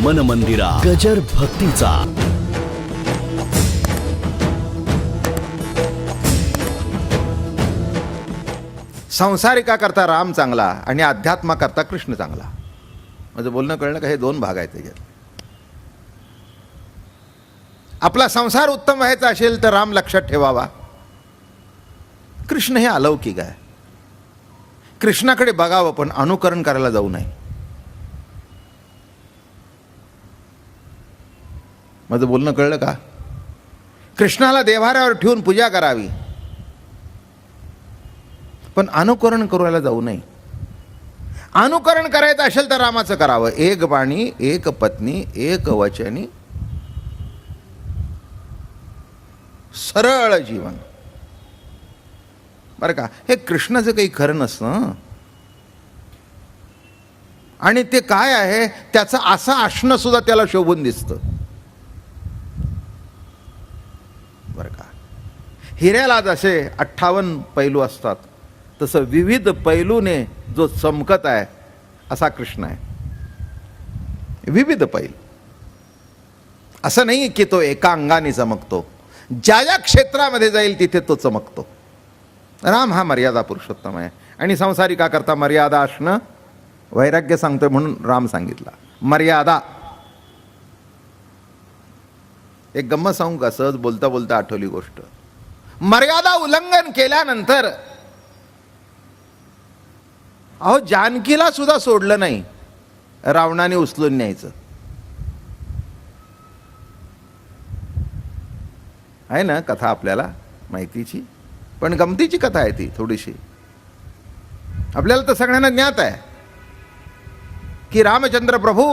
मन मंदिरा गजर भक्तीचा. संसारिका करता राम चांगला आणि अध्यात्मा करता कृष्ण चांगला. माझं बोलणं कळलं का? हे दोन भाग आहेत त्याच्यात. आपला संसार उत्तम व्हायचा असेल तर राम लक्षात ठेवावा. कृष्ण हे अलौकिक आहे. कृष्णाकडे बघावं पण अनुकरण करायला जाऊ नये. माझं बोलणं कळलं का? कृष्णाला देव्हाऱ्यावर ठेवून पूजा करावी पण अनुकरण करायला जाऊ नये. अनुकरण करायचं असेल तर रामाचं करावं. एक बाणी, एक पत्नी, एक वचनी, सरळ जीवन. बरं का? हे कृष्णाचं काही खरं नसतं. आणि ते काय आहे त्याचं असं असणं सुद्धा त्याला शोभून दिसतं. बरं का? हिऱ्याला जसे 58 पैलू असतात तसं विविध पैलूने जो चमकत आहे असा कृष्ण आहे. विविध पैलू. असं नाही की तो एका अंगाने चमकतो. ज्या ज्या क्षेत्रामध्ये जाईल तिथे तो चमकतो. राम हा मर्यादा पुरुषोत्तम आहे. आणि संसारिका करता मर्यादा असणं वैराग्य सांगतोय म्हणून राम सांगितला. मर्यादा. एक गंमत सांगू का? सहज बोलता बोलता आठवली गोष्ट. मर्यादा उल्लंघन केल्यानंतर अहो जानकीला सुद्धा सोडलं नाही. रावणाने उचलून न्यायचं आहे ना कथा आपल्याला माहितीची. पण गमतीची कथा आहे ती थोडीशी. आपल्याला तर सगळ्यांना ज्ञात आहे की रामचंद्र प्रभू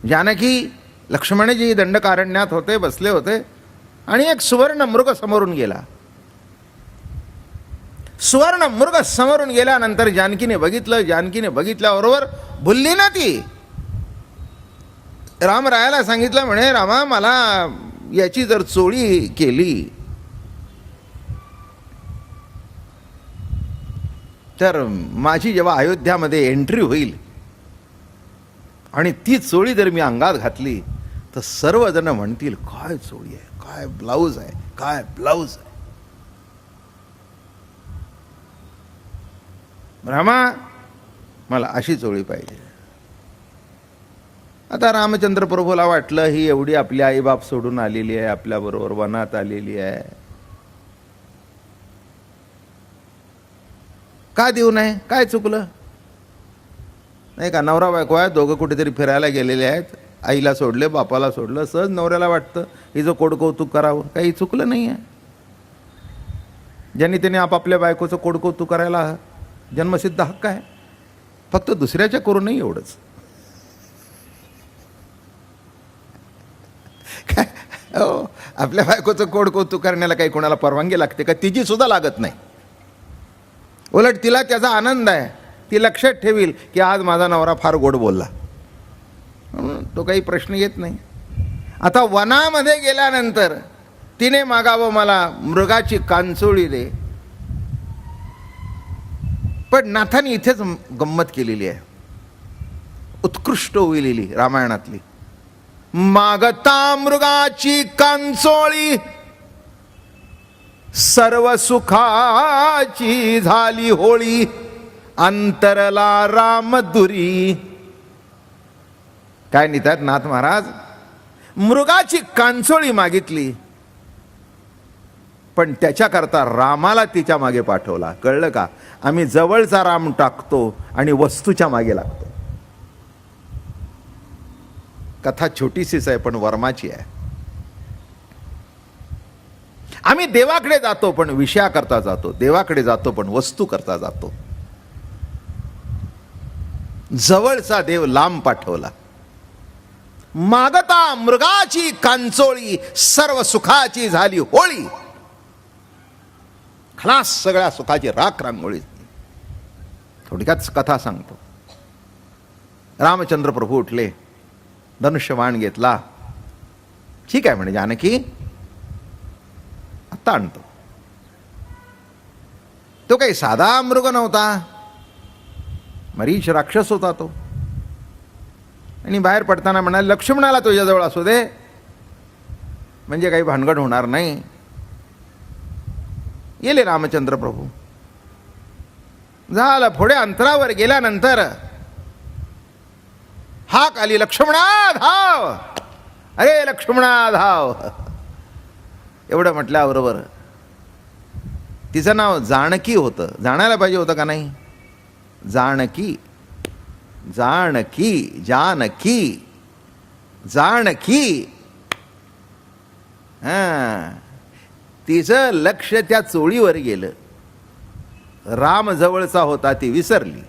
जानकी लक्ष्मणजी दंडकारण्यात होते, बसले होते आणि एक सुवर्ण मृग समोरून गेला. सुवर्ण मृग समोरून गेल्यानंतर जानकीने बघितलं. जानकीने बघितल्याबरोबर भुलली ना ती. रामरायाला सांगितलं म्हणे रामा मला याची जर चोरी केली तर माझी जेव्हा अयोध्यामध्ये एंट्री होईल आणि ती चोळी जर मी अंगात घातली तर सर्वजण म्हणतील काय चोळी आहे, काय ब्लाऊज आहे, काय ब्लाऊज आहे. रामा मला अशी चोळी पाहिजे. आता रामचंद्र प्रभूला वाटलं ही एवढी आपली आईबाप सोडून आलेली आहे, आपल्याबरोबर वनात आलेली आहे, का देऊ नये? काय चुकलं नाही का? नवरा बायको आहे, दोघं कुठेतरी फिरायला गेलेले आहेत, आईला सोडले, बापाला सोडलं. सहज नवऱ्याला वाटतं हिचं कोडकौतुक करावं. काही चुकलं नाही आहे. ज्यांनी त्यांनी आपापल्या बायकोचं कोडकौतुक करायला जन्मसिद्ध हक्क आहे. फक्त दुसऱ्याच्या करू नये एवढंच. काय हो, आपल्या बायकोचं कोडकौतुक करण्याला काही कोणाला परवानगी लागते का? तिची सुद्धा लागत नाही. उलट तिला त्याचा आनंद आहे. ती लक्षात ठेवील की आज माझा नवरा फार गोड बोलला, तो काही प्रश्न येत नाही. आता वनामध्ये गेल्यानंतर तिने मागावं मला मृगाची कांचोळी दे. पण नाथाने इथेच गंमत केलेली आहे, उत्कृष्ट ओविलेली रामायणातली. मागता मृगाची कांचोळी सर्व सुखाची झाली होळी, अंतरला रामदुरी. काय लिहितात नाथ महाराज? मृगाची कांचोळी मागितली पण त्याच्याकरता रामाला तिच्या मागे पाठवला. कळलं का? आम्ही जवळचा राम टाकतो आणि वस्तूच्या मागे लागतो. कथा छोटीशीच आहे पण वर्माची आहे. आम्ही देवाकडे जातो पण विषयाकरता जातो, देवाकडे जातो पण वस्तू करता जातो. जवळचा देव लांब पाठवला. मागता मृगाची कांचोळी सर्व सुखाची झाली होळी. खलास सगळ्या सुखाची राख रांगोळी. थोडक्यात कथा सांगतो. रामचंद्र प्रभू उठले, धनुष्यबाण घेतला. ठीक आहे म्हणे जानकी, आता आणतो. तो काही साधा मृग नव्हता, मरीच राक्षस होता तो. आणि बाहेर पडताना म्हणाले, लक्ष्मणाला तुझ्याजवळ असू दे, म्हणजे काही भानगड होणार नाही. गेले रामचंद्र प्रभू. झालं, पुढे अंतरावर गेल्यानंतर हाक आली, लक्ष्मणा धाव, अरे लक्ष्मणा धाव. एवढं म्हटल्याबरोबर तिचं नाव जानकी होतं. जाणायला पाहिजे होतं का नाही? जानकी, जानकी, जानकी, जानकी. हां, तिचं लक्ष त्या चोळीवर गेलं. राम जवळचा होता, ती विसरली.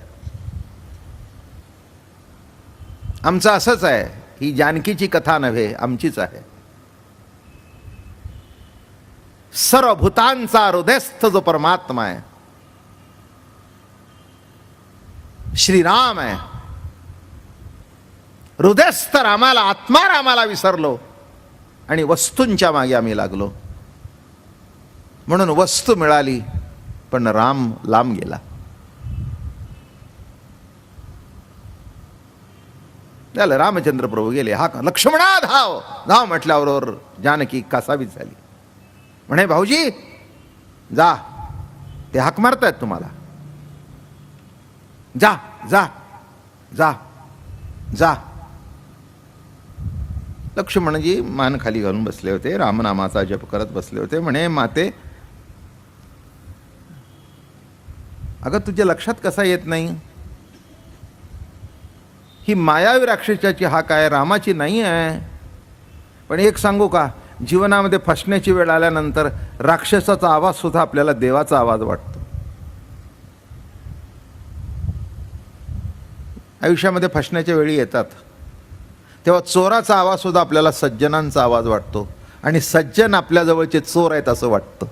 आमचं असंच आहे, ही जानकीची कथा नव्हे, आमचीच आहे. सर्व भूतांचा हृदयस्थ जो परमात्मा आहे, श्रीराम आहे. हृदयस्थ रामाला, आत्मा रामाला विसरलो आणि वस्तूंच्या मागे आम्ही लागलो. म्हणून वस्तू मिळाली, पण राम लांब गेला. झालं, रामचंद्र प्रभू गेले. हा लक्ष्मणा धाव, धाव म्हटल्याबरोबर जानकी कासावीस झाली. म्हणे, भाऊजी जा, ते हाक मारतायत तुम्हाला, जा जा जा जा. लक्ष्मणजी मान खाली घालून बसले होते, रामनामाचा जप करत बसले होते. म्हणे, माते, अगं तुझ्या लक्षात कसा येत नाही? ही मायावी राक्षसाची हाक आहे, रामाची नाही आहे. पण एक सांगू का, जीवनामध्ये फसण्याची वेळ आल्यानंतर राक्षसाचा आवाज सुद्धा आपल्याला देवाचा आवाज वाटतो. आयुष्यामध्ये फसण्याच्या वेळी येतात, तेव्हा चोराचा आवाज सुद्धा आपल्याला सज्जनांचा आवाज वाटतो, आणि सज्जन आपल्याजवळचे चोर आहेत असं वाटतं.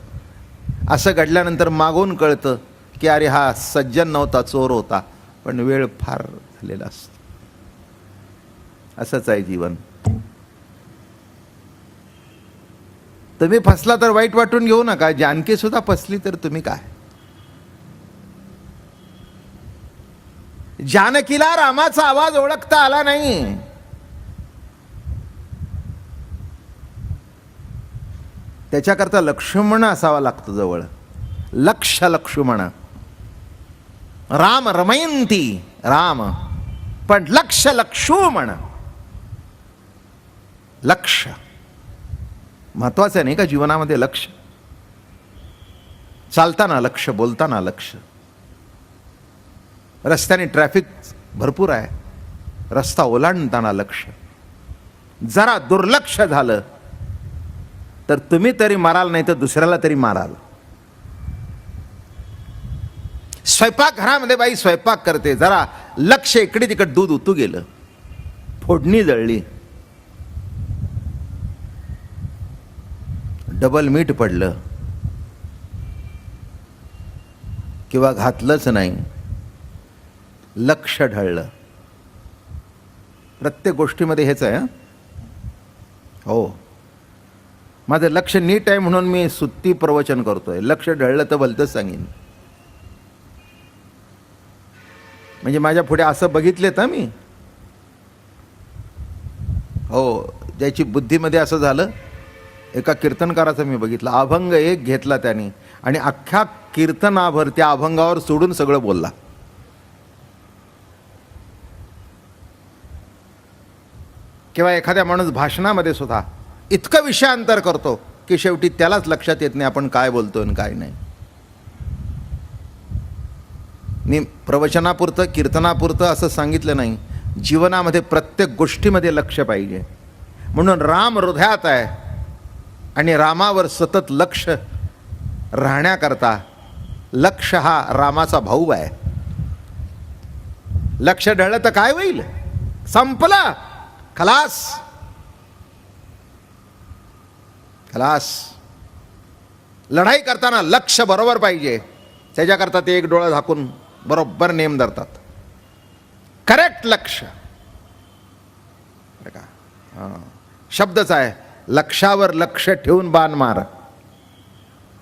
असं घडल्यानंतर मागून कळतं की अरे हा सज्जन नव्हता, चोर होता. पण वेळ फार झालेला असतो. असंच आहे जीवन. तुम्ही फसला तर वाईट वाटून घेऊ नका. जानकी सुद्धा फसली तर तुम्ही काय? जानकीला रामाचा आवाज ओळखता आला नाही. त्याच्याकरता लक्ष्मण असावा लागतो जवळ. लक्ष लक्ष्मण, राम रमयंती राम, पण लक्ष लक्ष्मण. लक्ष महत्वाचं नाही का जीवनामध्ये? लक्ष. चालताना लक्ष, बोलताना लक्ष. रस्त्याने ट्रॅफिक भरपूर आहे, रस्ता ओलांडताना लक्ष. जरा दुर्लक्ष झालं तर तुम्ही तरी माराल, नाही तर दुसऱ्याला तरी माराल. स्वयंपाकघरामध्ये बाई स्वयंपाक करते, जरा लक्ष इकडे तिकडे दूध उतू गेलं, फोडणी जळली, डबल मीठ पडलं किंवा घातलंच नाही, लक्ष ढळलं. प्रत्येक गोष्टीमध्ये हेच आहे. हो, माझं लक्ष नीट आहे म्हणून मी सुत्ती प्रवचन करतोय. लक्ष ढळलं तर भलतंच सांगेन. म्हणजे माझ्या पुढे असं बघितले तर मी, हो, ज्याची बुद्धीमध्ये असं झालं, एका कीर्तनकाराचं मी बघितलं, अभंग एक घेतला त्याने आणि अख्ख्या कीर्तनाभर त्या अभंगावर सोडून सगळं बोलला. किंवा एखाद्या माणूस भाषणामध्ये सुद्धा इतकं विषयांतर करतो की शेवटी त्यालाच लक्षात येत नाही आपण काय बोलतोय आणि काय नाही. मी प्रवचनापुरतं, कीर्तनापुरतं असं सांगितलं नाही. जीवनामध्ये प्रत्येक गोष्टीमध्ये लक्ष पाहिजे. म्हणून राम हृदयात आहे आणि रामावर सतत लक्ष राहण्याकरता लक्ष हा रामाचा भाऊ आहे. लक्ष ढळलं तर काय होईल? संपलं, खलास, खलास. लढाई करताना लक्ष बरोबर पाहिजे. त्याच्याकरता ते एक डोळा झाकून बरोबर नेम धरतात. करेक्ट लक्ष. शब्दच आहे, लक्षावर लक्ष ठेवून बाण मार.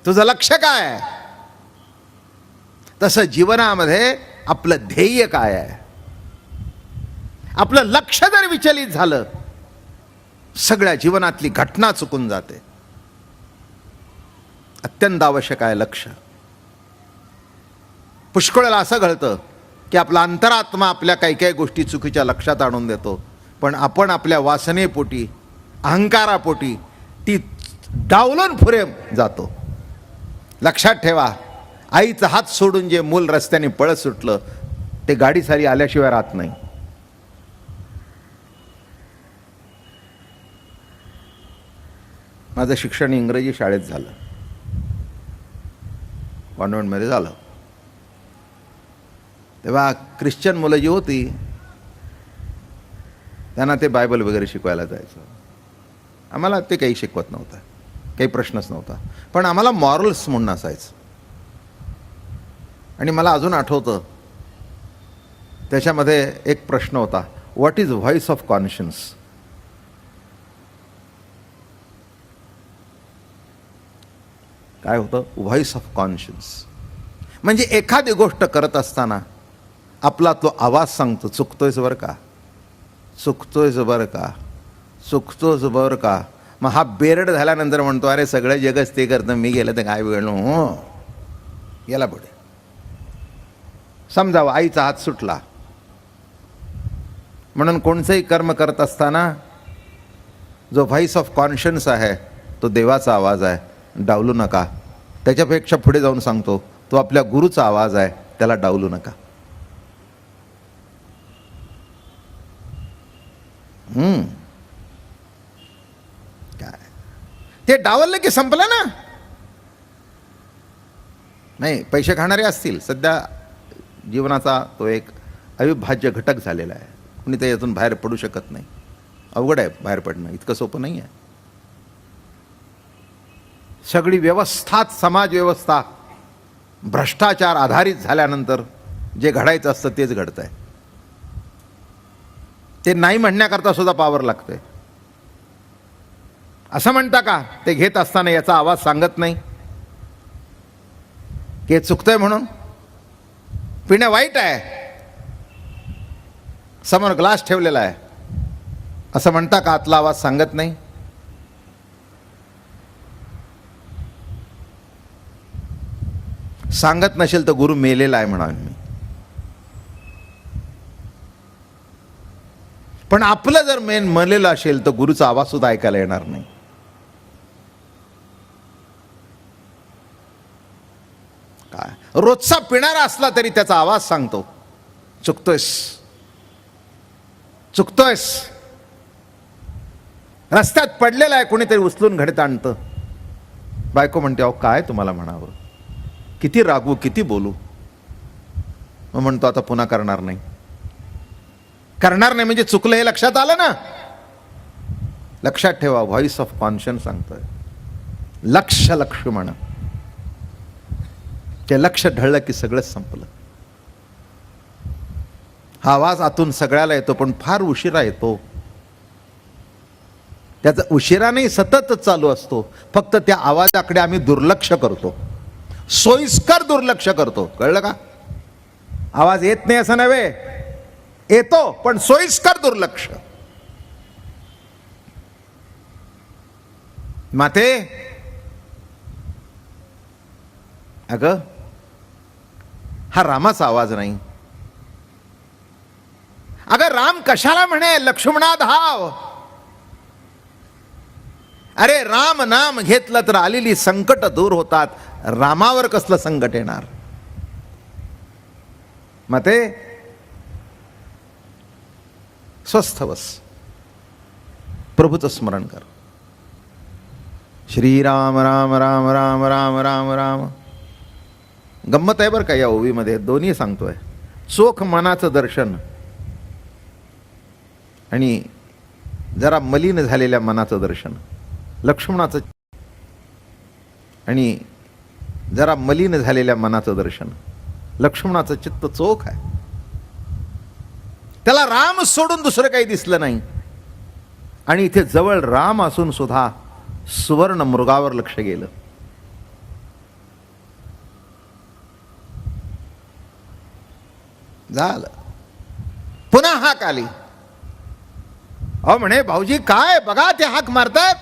तुझं लक्ष काय आहे? तसं जीवनामध्ये आपलं ध्येय काय आहे? आपलं लक्ष जर विचलित झालं, सगळ्या जीवनातली घटना चुकून जाते. अत्यंत आवश्यक आहे लक्ष. पुष्कळ वेळेला असं घडतं की आपला अंतरात्मा आपल्या काही काही गोष्टी चुकीच्या लक्षात आणून देतो, पण आपण आपल्या वासनेपोटी, अहंकारापोटी ती डावलून पुढे जातो. लक्षात ठेवा, आईचा हात सोडून जे मूल रस्त्याने पळत सुटलं ते गाडी सारी आल्याशिवाय राहत नाही. माझं शिक्षण इंग्रजी शाळेत झालं, कॉन्व्हेंटमध्ये झालं. तेव्हा ख्रिश्चन मुलं जी होती त्यांना ते बायबल वगैरे शिकवायला जायचं. आम्हाला ते काही शिकवत नव्हतं, काही प्रश्नच नव्हता, पण आम्हाला मॉरल्स म्हणून असायचं. आणि मला अजून आठवतं त्याच्यामध्ये एक प्रश्न होता, what is voice of conscience. काय होतं व्हॉइस ऑफ कॉन्शियन्स? म्हणजे एखादी गोष्ट करत असताना आपला तो आवाज सांगतो, चुकतोयस बरं का, चुकतोयस बरं का, चुकतोस बरं का. मग हा बेरड झाल्यानंतर म्हणतो, अरे सगळं जगच ते करतं, मी गेलं तर काय वेळ हो, याला पुढे समजावं. आईचा हात सुटला म्हणून कोणतंही कर्म करत असताना जो व्हॉइस ऑफ कॉन्शियन्स आहे तो देवाचा आवाज आहे, डावलू नका. त्याच्यापेक्षा पुढे जाऊन सांगतो, तो आपल्या गुरुचा आवाज आहे, त्याला डावलू नका. काय ते डावललं की संपलं ना. नाही, पैसे खाणारे असतील, सध्या जीवनाचा तो एक अविभाज्य घटक झालेला आहे. कुणी त्याच्यातून बाहेर पडू शकत नाही. अवघड आहे बाहेर पडणं, इतकं सोपं नाही आहे. सगळी व्यवस्थाच, समाज व्यवस्था भ्रष्टाचार आधारित झाल्यानंतर जे घडायचं असतं तेच घडतं आहे. ते नाही म्हणण्याकरता सुद्धा पावर लागतंय. असं म्हणता का ते घेत असताना याचा आवाज सांगत नाही की हे चुकतंय म्हणून? पिणं वाईट आहे, समोर ग्लास ठेवलेला आहे, असं म्हणता का आतला आवाज सांगत नाही? सांगत नसेल तर गुरु मेलेला आहे म्हणाल मी. पण आपलं जर मलेलं असेल तर गुरुचा आवाज सुद्धा ऐकायला येणार नाही. काय रोजचा पिणारा असला तरी त्याचा आवाज सांगतो, चुकतोयस, चुकतोयस. रस्त्यात पडलेला आहे, कोणीतरी उचलून घडीत आणतं. बायको म्हणते, अहो काय तुम्हाला म्हणावं, किती रागवू, किती बोलू. मग म्हणतो, आता पुन्हा करणार नाही. करणार नाही म्हणजे चुकलं हे लक्षात आलं ना. लक्षात ठेवा, व्हॉइस ऑफ कॉन्शियन्स सांगतोय, लक्ष लक्ष म्हणा. ते लक्ष ढळलं की सगळंच संपलं. हा आवाज आतून सगळ्याला येतो, पण फार उशिरा येतो. त्याचा उशिराने सतत चालू असतो. फक्त त्या आवाजाकडे आम्ही दुर्लक्ष करतो, सोयीस्कर दुर्लक्ष करतो. कळलं का? आवाज येत नाही असं नव्हे, येतो, पण सोयीस्कर दुर्लक्ष. माते, अगं हा रामाचा आवाज नाही. अगं राम कशाला म्हणे लक्ष्मणा धाव. अरे राम नाम घेतलं तर आलेली संकट दूर होतात. रामावर कसलं संकट येणार? मते स्वस्थ बस, प्रभूचं स्मरण कर. श्रीराम राम राम राम राम राम राम. गंमत आहे बरं का या ओवीमध्ये, दोन्ही सांगतोय. चोख मनाचं दर्शन आणि जरा मलिन झालेल्या मनाचं दर्शन. लक्ष्मणाचं आणि जरा मलिन झालेल्या मनाचं दर्शन. लक्ष्मणाचं चित्त चोख आहे, त्याला राम सोडून दुसरं काही दिसलं नाही. आणि इथे जवळ राम असून सुद्धा सुवर्ण मृगावर लक्ष गेलं. झालं, पुन्हा हाक आली, अहो म्हणे भाऊजी काय बघा ते हाक मारतात.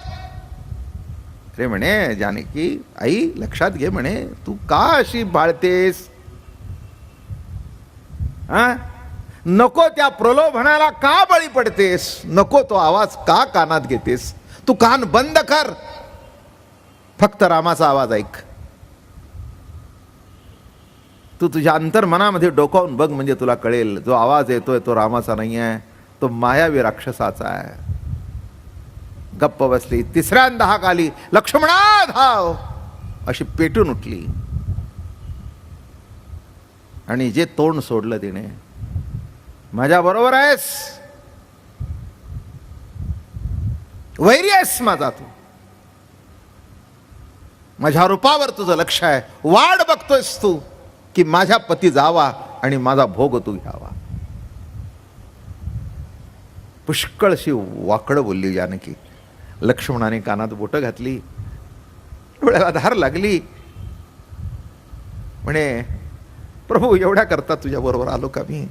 अरे म्हणे जानकी आई लक्षात घे म्हणे, तू का अशी बाळतेस? हा, नको त्या प्रलोभनाला का बळी पडतेस? नको तो आवाज का कानात घेतेस? तू कान बंद कर, फक्त रामाचा आवाज ऐक. तू तुझ्या अंतर्मनामध्ये डोकावून बघ, म्हणजे तुला कळेल जो आवाज येतोय तो रामाचा नाही आहे, तो मायावी राक्षसाचा आहे. गप्प बसली. तिसऱ्यांदा हाक आली, लक्ष्मणा धाव, अशी पेटून उठली आणि जे तोंड सोडलं तिने, माझ्या बरोबर आहेस, वैरी आहेस माझा तू, माझ्या रूपावर तुझं लक्ष आहे, वाढ बघतोयस तू की माझ्या पती जावा आणि माझा भोग तू घ्यावा. पुष्कळशी वाकड बोलली जानकी. लक्ष्मणाने कानात बोटं घातली, डोळ्याला धार लागली. म्हणे प्रभू एवढ्या करता तुझ्या बरोबर आलो का मी?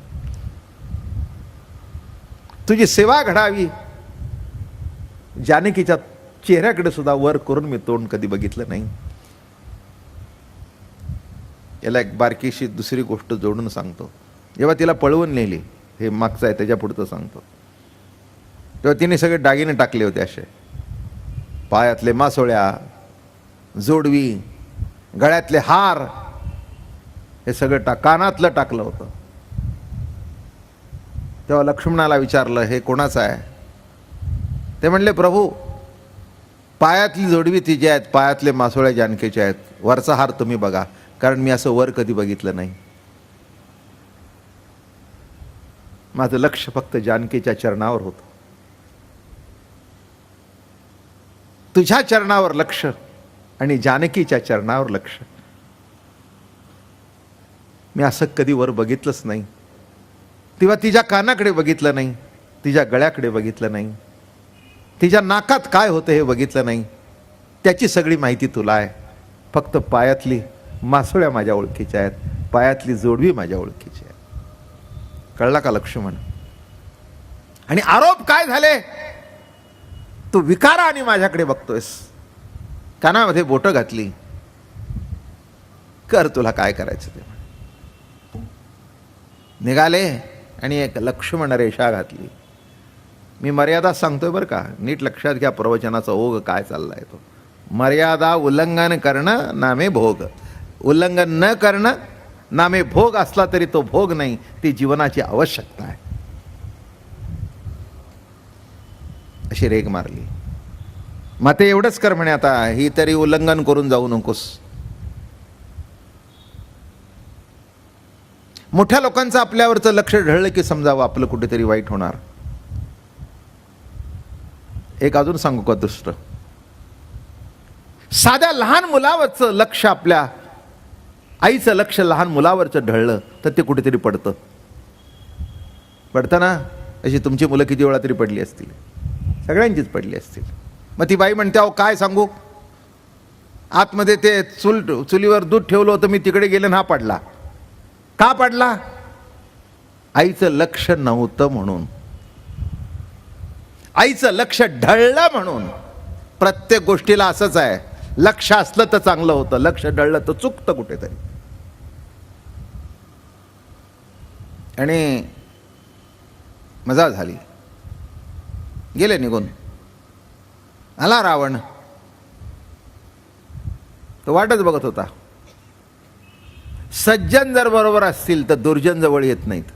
तुझी सेवा घडावी. जानकीच्या चेहऱ्याकडे सुद्धा वर करून मी तोंड कधी बघितलं नाही. याला एक बारकीशी दुसरी गोष्ट जोडून सांगतो. जेव्हा तिला पळवून नेली, हे मागचं आहे त्याच्या पुढचं सांगतो, तेव्हा तिने सगळे दागिने टाकले होते, असे पायातले मासोळ्या, जोडवी, गळ्यातले हार, हे सगळं कानातलं टाकलं होतं. तेव्हा लक्ष्मणाला विचारलं हे कोणाचं आहे? ते म्हणले प्रभू पायातली जोडवी तिची आहेत, पायातले मासोळ्या जानकीचे आहेत, वरचा हार तुम्ही बघा, कारण मी असं वर कधी बघितलं नाही. माझं लक्ष फक्त जानकीच्या चरणावर होतं. तुझ्या चरणावर लक्ष आणि जानकीच्या चरणावर लक्ष. मी असं कधी वर बघितलंच नाही. तेव्हा तिच्या कानाकडे बघितलं नाही, तिच्या गळ्याकडे बघितलं नाही, तिच्या नाकात काय होतं हे बघितलं नाही. त्याची सगळी माहिती तुला आहे. फक्त पायातली मासोळ्या माझ्या ओळखीच्या आहेत, पायातली जोडवी माझ्या ओळखीची आहे. कळला का लक्ष्मण? आणि आरोप काय झाले? तू विकाराने माझ्याकडे बघतोयस. कानामध्ये बोटं घातली, कर तुला काय करायचं ते. निघाले आणि एक लक्ष्मण रेषा घातली. मी मर्यादा सांगतोय बरं का, नीट लक्षात घ्या प्रवचनाचा ओघ काय चाललाय तो. मर्यादा उल्लंघन करणं नामे भोग, उल्लंघन न करणं नामे भोग असला तरी तो भोग नाही, ती जीवनाची आवश्यकता आहे. अशी रेग मारली. मग ते एवढंच कर म्हणे, आता ही तरी उल्लंघन करून जाऊ नकोस. मोठ्या लोकांचं आपल्यावरचं लक्ष ढळलं की समजावं आपलं कुठेतरी वाईट होणार. एक अजून सांगू का दुसरं? साध्या लहान मुलावरचं लक्ष, आपल्या आईचं लक्ष लहान मुलावरचं ढळलं तर ते कुठेतरी पडतं. पडतं ना? अशी तुमची मुलं किती वेळा तरी पडली असतील, सगळ्यांचीच पडली असतील. मग ती बाई म्हणते अहो काय सांगू, आतमध्ये ते चुलीवर दूध ठेवलं होतं, मी तिकडे गेले ना पडला. का पडला? आईचं लक्ष नव्हतं म्हणून, आईचं लक्ष ढळलं म्हणून. प्रत्येक गोष्टीला असंच आहे, लक्ष असलं तर चांगलं होतं, लक्ष ढळलं तर चुकतं कुठेतरी. आणि मजा झाली. गेले निघून. आला रावण. तो वाटच बघत होता. सज्जन जर बरोबर असतील तर दुर्जन जवळ येत नाहीत.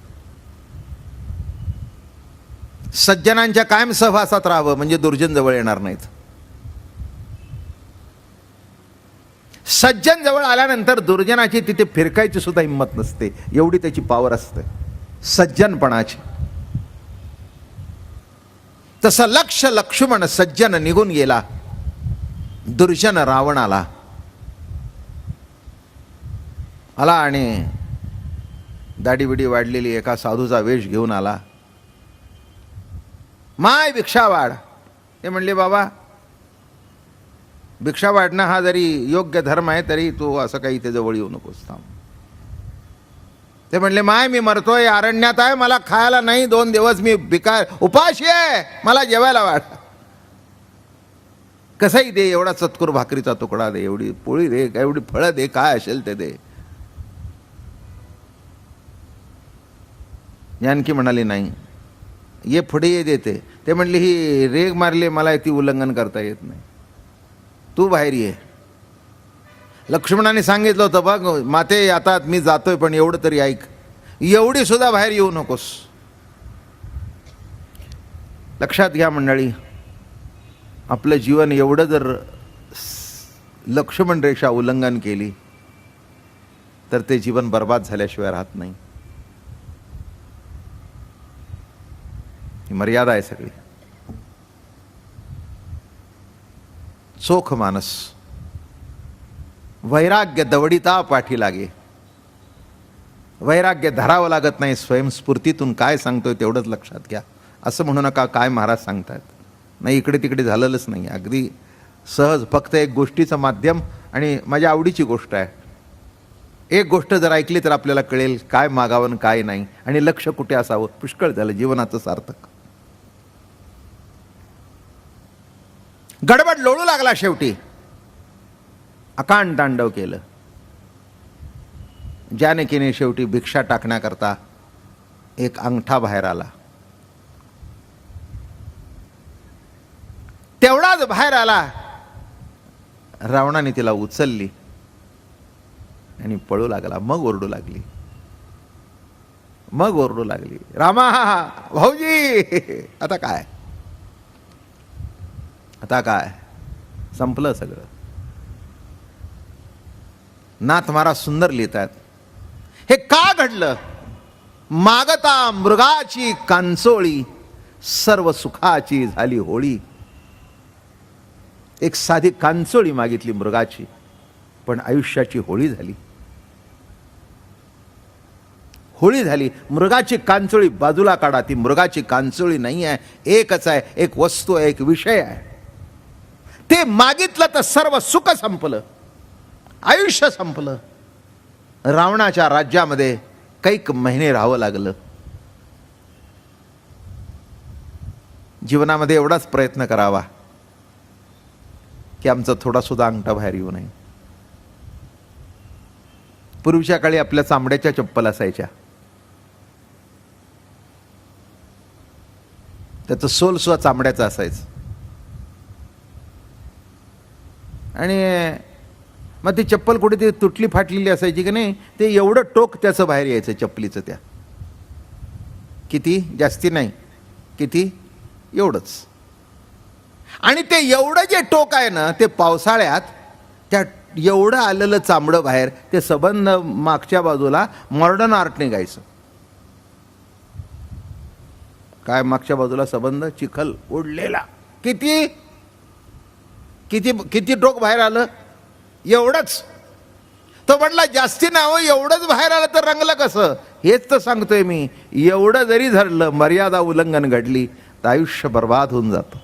सज्जनांच्या कायम सहवासात राहावं म्हणजे दुर्जन जवळ येणार नाहीत. सज्जन जवळ आल्यानंतर दुर्जनाची तिथे फिरकायची सुद्धा हिंमत नसते, एवढी त्याची पावर असते सज्जनपणाची. तसं लक्ष लक्ष्मण सज्जन निघून गेला, दुर्जन रावण आला. आला आणि दाढी-बिडी वाढलेली एका साधूचा वेश घेऊन आला. माय भिक्षा वाढ. ते म्हणले बाबा भिक्षा वाढणं हा जरी योग्य धर्म आहे तरी तू असं काही इथे जवळ येऊ नकोस, थांब. ते म्हणले, माय मी मरतोय, अरण्यात आहे, मला खायला नाही, 2 दिवस मी भिकार उपाशी आहे, मला जेवायला वाढ. कसंही दे, एवढा चतकुर भाकरीचा तुकडा दे, एवढी पोळी दे, एवढी फळं दे, काय असेल ते दे. जानकी म्हणाली, नाही, ये पुढे ये देते. ते म्हणले, ही रेग मारली, मला ती उल्लंघन करता येत नाही, तू बाहेर ये. लक्ष्मणाने सांगितलं होतं, बघ माते, आता मी जातोय, पण एवढं तरी ऐक, एवढी सुद्धा बाहेर येऊ नकोस. लक्षात घ्या मंडळी, आपलं जीवन एवढं जर लक्ष्मण रेषा उल्लंघन केली तर ते जीवन बर्बाद झाल्याशिवाय राहत नाही. ही मर्यादा आहे सगळी. चोख मानस, वैराग्य दवडिता पाठी लागे. वैराग्य धरावं लागत नाही, स्वयंस्फूर्तीतून काय सांगतोय तेवढंच लक्षात घ्या. असं म्हणू नका काय महाराज सांगतात, नाही इकडे तिकडे झालेलंच नाही, अगदी सहज, फक्त एक गोष्टीचं माध्यम आणि माझ्या आवडीची गोष्ट आहे. एक गोष्ट जर ऐकली तर आपल्याला कळेल काय मागावं काय नाही, आणि लक्ष कुठे असावं. पुष्कळ झालं जीवनाचं सार्थक. गडबड लोळू लागला, शेवटी अकांड तांडव केलं. जानकीने शेवटी भिक्षा टाकण्याकरता एक अंगठा बाहेर आला. तेवढाच बाहेर आला, रावणाने तिला उचलली आणि पळू लागला. मग ओरडू लागली, रामा भाऊजी, आता काय, आता काय, संपलं सगळं. नाथ महाराज सुंदर लिहितात, हे का घडलं. मागता मृगाची कांचोळी, सर्व सुखाची झाली होळी. एक साधी कांचोळी मागितली मृगाची, पण आयुष्याची होळी झाली. होळी झाली. मृगाची कांचोळी बाजूला काढा, ती मृगाची कांचोळी नाही आहे, एकच आहे, एक वस्तू आहे, एक विषय आहे. ते मागितलं तर सर्व सुख संपलं, आयुष्य संपलं. रावणाच्या राज्यामध्ये कैक महिने राहावं लागलं. जीवनामध्ये एवढाच प्रयत्न करावा की आमचा थोडा सुद्धा अंगठा बाहेर येऊ नये. पूर्वीच्या काळी आपल्या चामड्याच्या चप्पल असायच्या, त्याचं सोल सुद्धा चामड्याचं असायचं. आणि मग ती चप्पल कुठे ती तुटली फाटलेली असायची की नाही, ते एवढं टोक त्याचं बाहेर यायचं चप्पलीचं. त्या किती, जास्ती नाही, किती, एवढंच. आणि ते एवढं जे टोक आहे ना, ते पावसाळ्यात त्या एवढं आलेलं चामडं बाहेर, ते सबंध मागच्या बाजूला मॉडर्न आर्ट निघायचं. काय मागच्या बाजूला सबंध चिखल उडलेला, किती किती किती टोक बाहेर आलं, एवढंच. तो म्हटला जास्ती नावं, एवढंच बाहेर आलं तर रंगलं कसं. हेच तर सांगतोय मी, एवढं जरी धरलं, मर्यादा उल्लंघन घडली तर आयुष्य बर्बाद होऊन जातं.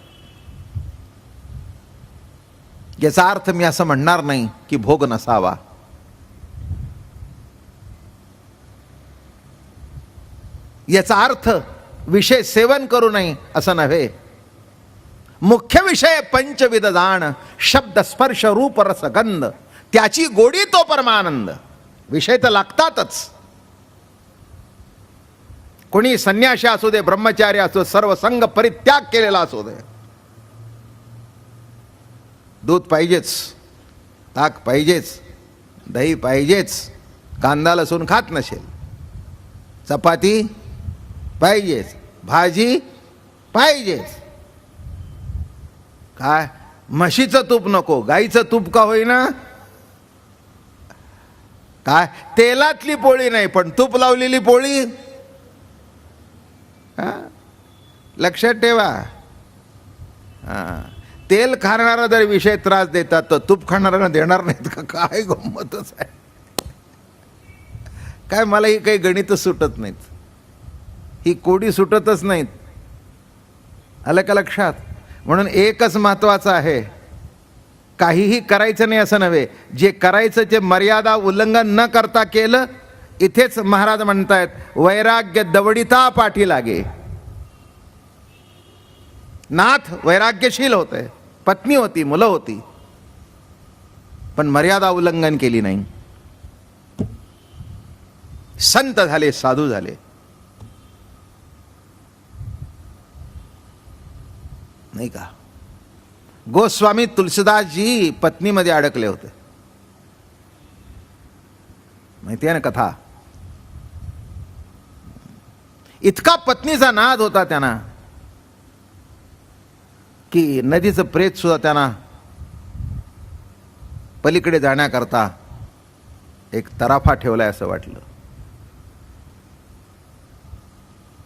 याचा अर्थ मी असं म्हणणार नाही की भोग नसावा. याचा अर्थ विषय सेवन करू नये असं नव्हे. मुख्य विषय पंचविध जाण, शब्द स्पर्श रूप रस गंध, त्याची गोडी तो परमानंद. विषय तर लागतातच. कोणी संन्यासी असू दे, ब्रह्मचारी असो, सर्व संग परित्याग केलेला असू दे, दूध पाहिजेच, ताक पाहिजेच, दही पाहिजेच, कांदा लसूण खात नसेल, चपाती पाहिजेच, भाजी पाहिजेच. काय म्हशीचं तूप नको, गाईचं तूप का होईना. काय तेलातली पोळी नाही, पण तूप लावलेली पोळी. लक्षात ठेवा. तेल खाणारा जर विषय त्रास देतात तर तूप खाणाऱ्यांना देणार नाहीत का. काय गंमतच आहे. काय मला ही काही गणित सुटत नाहीत, ही कोडी सुटतच नाहीत. आलं का लक्षात. म्हणून एकच महत्वाचं आहे, काहीही करायचं नाही असं नव्हे. जे करायचं ते मर्यादा उल्लंघन न करता केलं इथेच महाराज म्हणतायत, वैराग्य दवडिता पाठी लागे. नाथ वैराग्यशील होते, पत्नी होती, मुलं होती, पण मर्यादा उल्लंघन केली नाही. संत झाले, साधू झाले. नाही का? गोस्वामी तुलसीदासजी पत्नीमध्ये अडकले होते. माहिती आहे ना कथा? इतका पत्नीचा नाद होता त्यांना की नदीचं प्रेत सुद्धा त्यांना पलीकडे जाण्याकरता एक तराफा ठेवलाय असं वाटलं.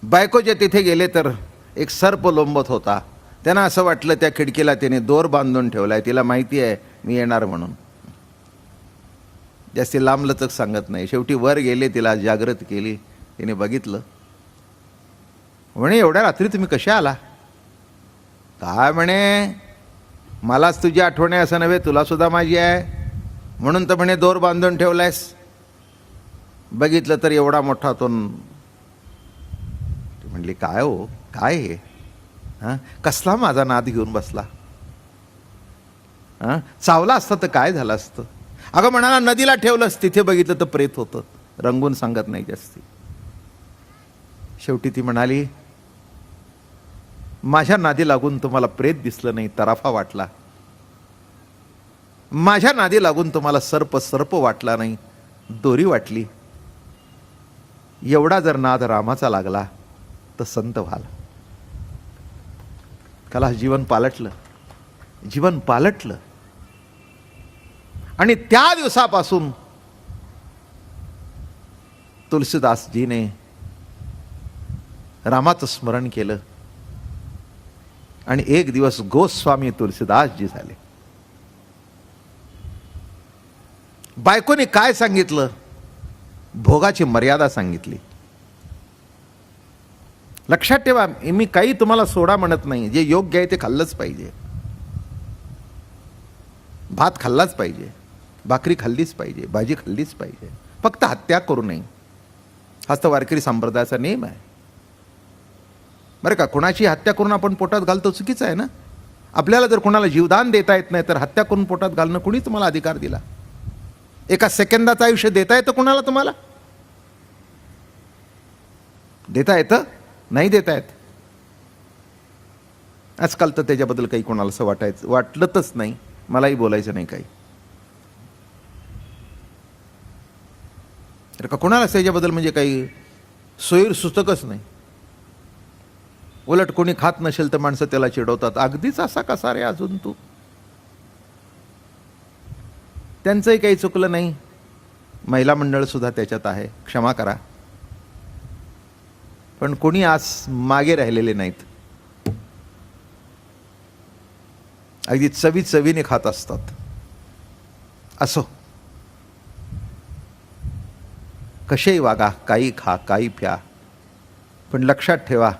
बायको जे तिथे गेले तर एक सर्प लोंबत होता. त्यांना असं वाटलं त्या खिडकीला त्याने दोर बांधून ठेवलाय, तिला माहिती आहे मी येणार म्हणून. जास्ती लांबलचक सांगत नाही. शेवटी वर गेले, तिला जागृत केली, तिने बघितलं. म्हणे एवढ्या रात्री तुम्ही कशा आला? काय म्हणे, मलाच तुझी आठवण आहे असं नव्हे, तुला सुद्धा माझी आहे म्हणून तर म्हणे दोर बांधून ठेवलायस. बघितलं तर एवढा मोठा तो. म्हणली काय हो, काय हे? हां, कसला माझा नाद घेऊन बसला? हां, चावला असता तर काय झालं असतं? अगं म्हणाला नदीला ठेवलंस, तिथे बघितलं तर प्रेत होतं. रंगून सांगत नाही जास्ती. शेवटी ती म्हणाली, माझ्या नादी लागून तुम्हाला प्रेत दिसलं नाही, तराफा वाटला. माझ्या नादी लागून तुम्हाला सर्प वाटला नाही, दोरी वाटली. एवढा जर नाद रामाचा लागला तर संत व्हाल. त्याला जीवन पालटलं, जीवन पालटलं. आणि त्या दिवसापासून तुलसीदासजीने रामाचं स्मरण केलं आणि एक दिवस गोस्वामी तुलसीदासजी झाले. बायकोने काय सांगितलं? भोगाची मर्यादा सांगितली. लक्षात ठेवा, मी काही तुम्हाला सोडा म्हणत नाही. जे योग्य आहे ते खाल्लंच पाहिजे. भात खाल्लाच पाहिजे, भाकरी खाल्लीच पाहिजे, भाजी खाल्लीच पाहिजे. फक्त हत्या करू नये, हाच तर वारकरी संप्रदायाचा नियम आहे. बरं का? कुणाची हत्या करून आपण पोटात घालतो, चुकीचं आहे ना. आपल्याला जर कुणाला जीवदान देता येत नाही तर हत्या करून पोटात घालणं कुणी तुम्हाला अधिकार दिला? एका सेकंदाचं आयुष्य देता येतं कुणाला? तुम्हाला देता येतं? नाही देता येत. आजकाल तर त्याच्याबद्दल काही कोणाला असं वाटलंच नाही. मलाही बोलायचं नाही काही. तर का कोणाला त्याच्याबद्दल म्हणजे काही सोयीर सुचकच नाही. उलट कोणी खात नसेल तर माणसं त्याला चिडवतात, अगदीच असा कसा रे अजून तू. त्यांचंही काही चुकलं नाही. महिला मंडळ सुद्धा त्याच्यात आहे, क्षमा करा. पण कोणी आज मागे राहिलेले नाहीत. अगदी चवीने खात असतात. असो, कसेही वागा, काही खा, काही प्या, पण लक्षात ठेवा,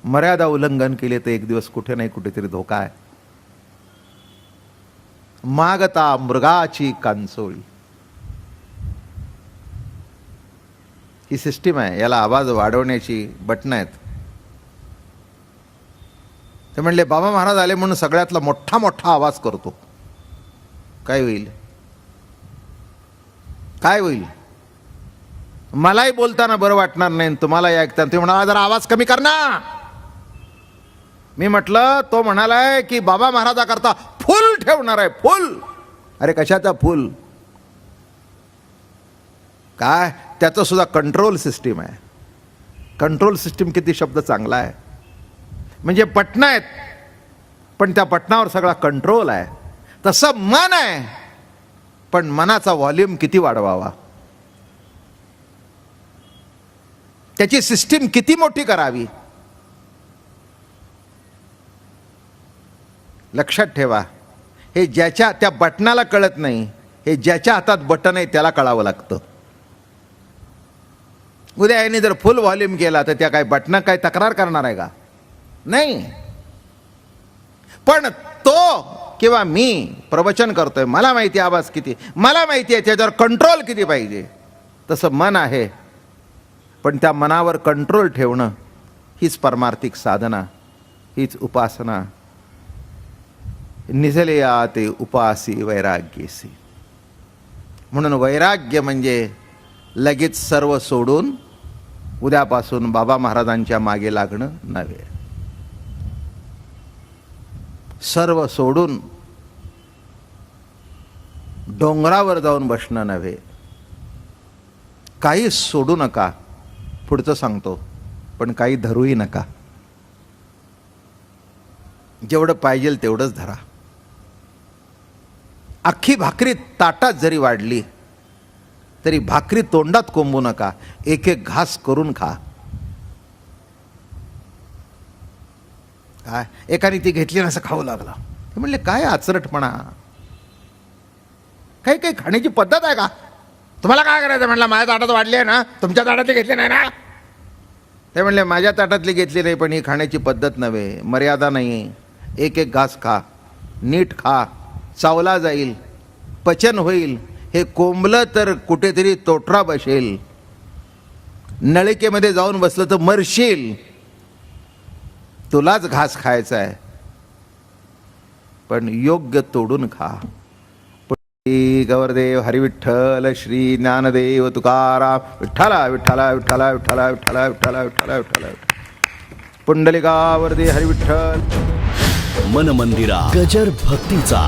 मर्यादा उल्लंघन केले तर एक दिवस कुठे नाही कुठेतरी धोका आहे. मागता मृगाची कांचोळी ही सिस्टीम आहे. याला आवाज वाढवण्याची बटणं आहेत. ते म्हणले बाबा महाराज आले म्हणून सगळ्यातला मोठा आवाज करतो. काय होईल? काय होईल? मलाही बोलताना बरं वाटणार नाही, तुम्हालाही ऐकताना. ते म्हणाला जरा आवाज कमी कर ना. मी म्हटलं, तो म्हणालाय की बाबा महाराजा करता फुल ठेवणार आहे, फुल. अरे कशाचा फुल? काय त्याचं सुद्धा कंट्रोल सिस्टीम आहे. कंट्रोल सिस्टीम किती शब्द चांगला आहे. म्हणजे बटणं आहेत, पण त्या बटणावर सगळा कंट्रोल आहे. तसं मन आहे, पण मनाचा व्हॉल्यूम किती वाढवावा, त्याची सिस्टीम किती मोठी करावी. लक्षात ठेवा, हे ज्याच्या त्या बटनाला कळत नाही, हे ज्याच्या हातात बटन आहे त्याला कळावं लागतं. उद्या याने जर फुल व्हॉल्यूम केला तर त्या काय बटना काय तक्रार करणार आहे का? नाही. पण तो किंवा मी प्रवचन करतोय, मला माहिती आहे आवाज किती, मला माहिती आहे त्याच्यावर कंट्रोल किती पाहिजे. तसं मन आहे, पण त्या मनावर कंट्रोल ठेवणं हीच परमार्थिक साधना, हीच उपासना. निझलिया ते उपासी वैराग्यसी. म्हणून वैराग्य म्हणजे लगेच सर्व सोडून उद्यापासून बाबा महाराजांच्या मागे लागणं नव्हे. सर्व सोडून डोंगरावर जाऊन बसणं नव्हे. काही सोडू नका, पुढचं सांगतो, पण काही धरूही नका. जेवढं पाहिजे तेवढंच धरा. अख्खी भाकरी ताटात जरी वाढली तरी भाकरी तोंडात कोंबू नका, एक एक घास करून खा. काय एकाने ती घेतली ना असं खाऊ लागला. ते म्हणले काय आचरटपणा, काही काही खाण्याची पद्धत आहे का? तुम्हाला काय करायचं? म्हणलं माझ्या ताटात वाढली आहे ना, तुमच्या ताटातली घेतली नाही ना. ते म्हणले माझ्या ताटातली घेतली नाही, पण ही खाण्याची पद्धत नव्हे, मर्यादा नाही. एक एक घास खा, नीट खा, चावला जाईल, पचन होईल. हे कोंबलं तर कुठेतरी तोटरा बसेल, नळिकेमध्ये जाऊन बसलं तर मरशील. तुलाच घास खायचा आहे, पण योग्य तोडून खा. श्री गौरदेव हरिविठ्ठल, श्री ज्ञानदेव तुकाराम, विठ्ठला विठ्ठला विठ्ठला विठ्ठला विठ्ठला विठ्ठला विठ्ठला विठ्ठला. पुंडलिकावरदे हरिविठ्ठल. मन मंदिरा गजर भक्तीचा.